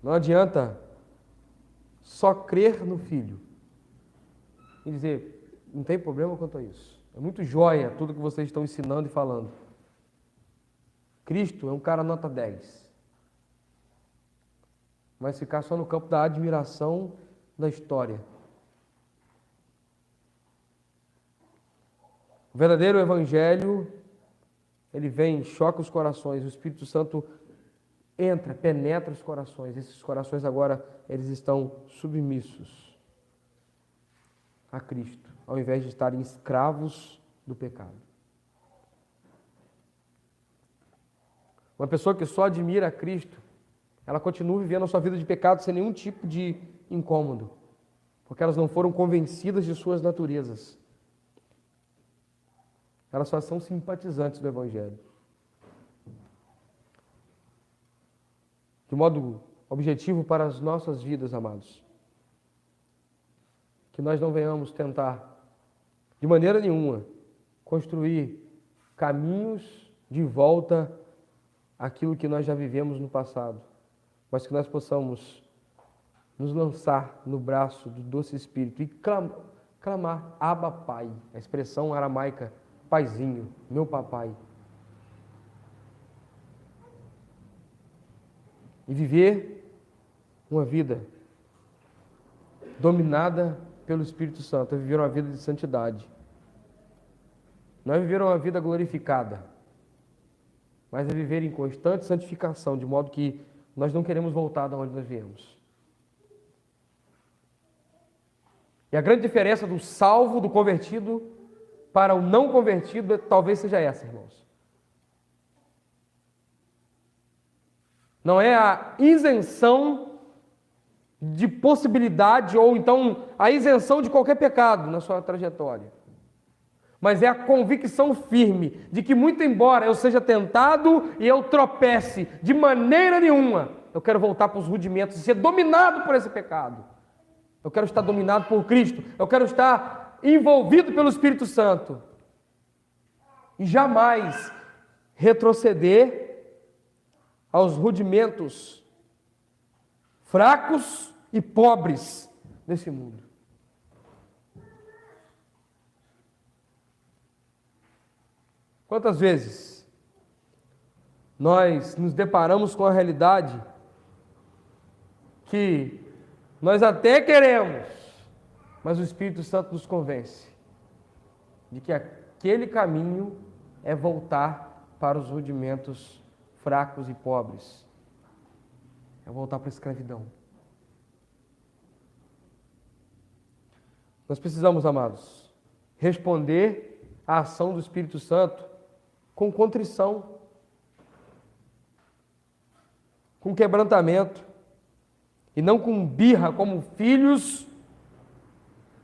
Não adianta só crer no Filho e dizer: não tem problema quanto a isso. É muito jóia tudo que vocês estão ensinando e falando. Cristo é um cara nota 10. Mas ficar só no campo da admiração da história. O verdadeiro Evangelho, ele vem, choca os corações. O Espírito Santo entra, penetra os corações. Esses corações agora, eles estão submissos a Cristo, ao invés de estarem escravos do pecado. Uma pessoa que só admira a Cristo, ela continua vivendo a sua vida de pecado sem nenhum tipo de incômodo, porque elas não foram convencidas de suas naturezas. Elas só são simpatizantes do Evangelho. De modo objetivo para as nossas vidas, amados, que nós não venhamos tentar, de maneira nenhuma, construir caminhos de volta àquilo que nós já vivemos no passado, mas que nós possamos nos lançar no braço do doce Espírito e clamar, Abba Pai, a expressão aramaica, Paizinho, meu papai. E viver uma vida dominada pelo Espírito Santo, é viver uma vida de santidade. Não é viver uma vida glorificada, mas é viver em constante santificação, de modo que nós não queremos voltar de onde nós viemos. E a grande diferença do salvo, do convertido, para o não convertido, talvez seja essa, irmãos. Não é a isenção de possibilidade ou então a isenção de qualquer pecado na sua trajetória. Mas é a convicção firme de que, muito embora eu seja tentado e eu tropece, de maneira nenhuma, eu quero voltar para os rudimentos e ser dominado por esse pecado. Eu quero estar dominado por Cristo. Eu quero estar envolvido pelo Espírito Santo. E jamais retroceder aos rudimentos fracos e pobres desse mundo. Quantas vezes nós nos deparamos com a realidade que nós até queremos, mas o Espírito Santo nos convence de que aquele caminho é voltar para os rudimentos fracos e pobres. É voltar para a escravidão. Nós precisamos, amados, responder à ação do Espírito Santo com contrição, com quebrantamento, e não com birra, como filhos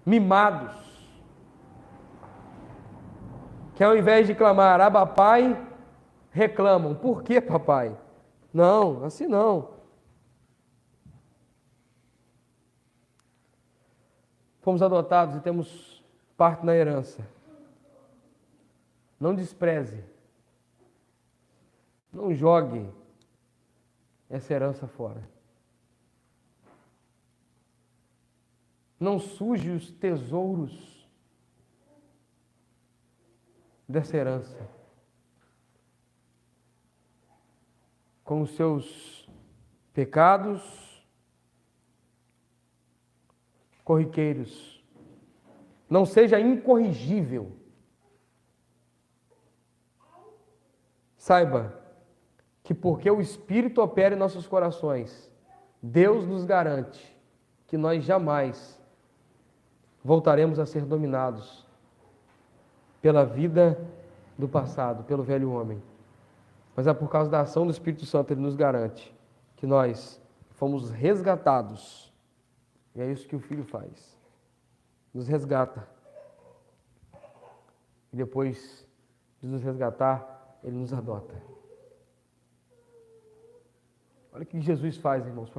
mimados, que ao invés de clamar Abba Pai, reclamam. Por que, papai? Não, assim não. Fomos adotados e temos parte na herança. Não despreze, não jogue essa herança fora. Não suje os tesouros dessa herança com os seus pecados corriqueiros. Não seja incorrigível. Saiba que porque o Espírito opera em nossos corações, Deus nos garante que nós jamais voltaremos a ser dominados pela vida do passado, pelo velho homem. Mas é por causa da ação do Espírito Santo, Ele nos garante que nós fomos resgatados. E é isso que o Filho faz. Nos resgata. E depois de nos resgatar, Ele nos adota. Olha o que Jesus faz, irmãos.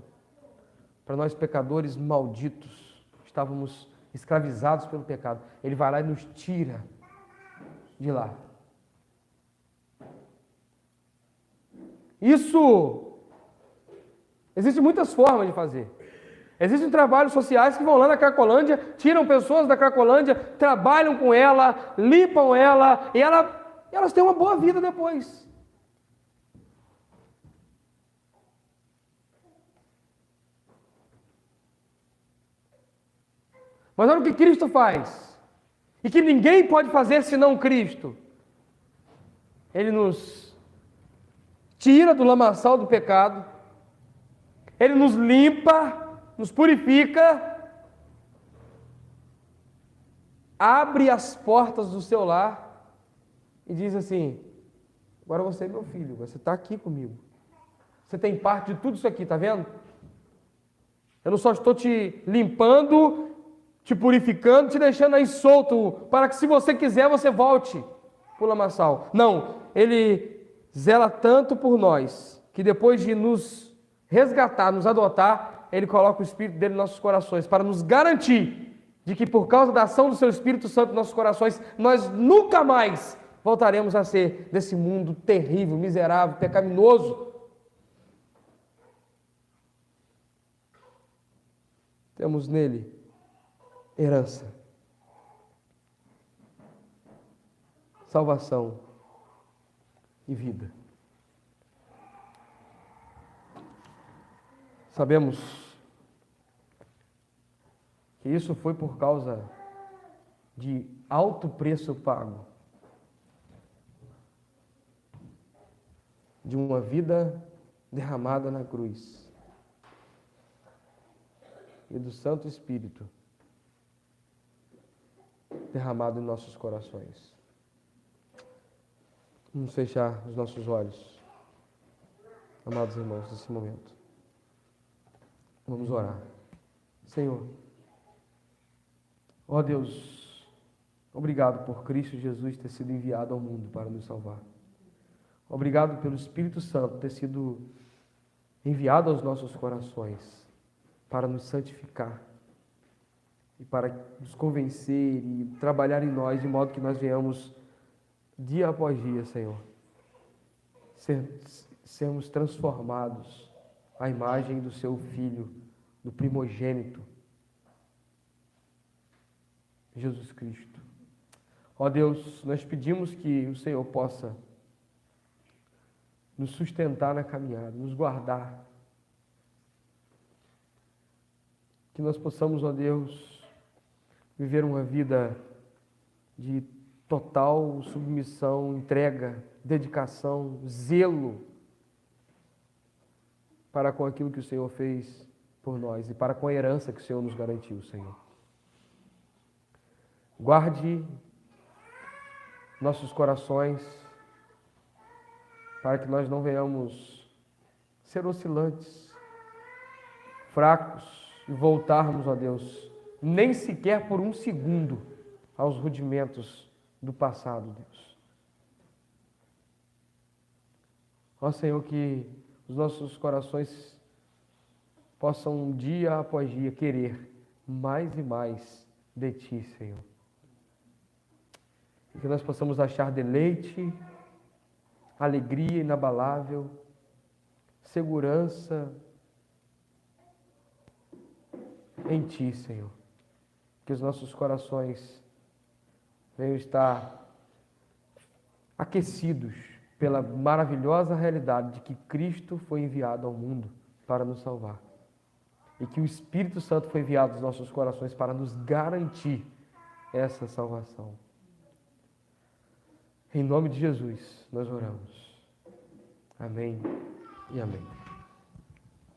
Para nós pecadores malditos, estávamos escravizados pelo pecado. Ele vai lá e nos tira de lá. Isso, existem muitas formas de fazer. Existem trabalhos sociais que vão lá na Cracolândia, tiram pessoas da Cracolândia, trabalham com ela, limpam ela, e elas têm uma boa vida depois. Mas olha o que Cristo faz, e que ninguém pode fazer senão Cristo. Ele nos tira do lamaçal do pecado, Ele nos limpa, nos purifica, abre as portas do seu lar e diz assim: agora você é meu filho, você está aqui comigo. Você tem parte de tudo isso aqui, está vendo? Eu não só estou te limpando, te purificando, te deixando aí solto, para que se você quiser, você volte para o lamaçal. Não, Ele zela tanto por nós, que depois de nos resgatar, nos adotar, Ele coloca o Espírito dele em nossos corações, para nos garantir de que por causa da ação do seu Espírito Santo em nossos corações, nós nunca mais voltaremos a ser desse mundo terrível, miserável, pecaminoso. Temos nele herança, salvação e vida. Sabemos que isso foi por causa de alto preço pago, de uma vida derramada na cruz e do Santo Espírito derramado em nossos corações. Vamos fechar os nossos olhos, amados irmãos, nesse momento. Vamos orar. Senhor, ó Deus, obrigado por Cristo Jesus ter sido enviado ao mundo para nos salvar. Obrigado pelo Espírito Santo ter sido enviado aos nossos corações para nos santificar e para nos convencer e trabalhar em nós de modo que nós venhamos dia após dia, Senhor, sermos transformados à imagem do Seu Filho, do primogênito, Jesus Cristo. Ó Deus, nós pedimos que o Senhor possa nos sustentar na caminhada, nos guardar. Que nós possamos, ó Deus, viver uma vida de total submissão, entrega, dedicação, zelo para com aquilo que o Senhor fez por nós e para com a herança que o Senhor nos garantiu, Senhor. Guarde nossos corações para que nós não venhamos ser oscilantes, fracos e voltarmos, ó Deus, nem sequer por um segundo aos rudimentos do passado, Deus. Ó Senhor, que os nossos corações possam dia após dia querer mais e mais de Ti, Senhor. E que nós possamos achar deleite, alegria inabalável, segurança em Ti, Senhor. Que os nossos corações venham estar aquecidos pela maravilhosa realidade de que Cristo foi enviado ao mundo para nos salvar. E que o Espírito Santo foi enviado aos nossos corações para nos garantir essa salvação. Em nome de Jesus, nós oramos. Amém e amém.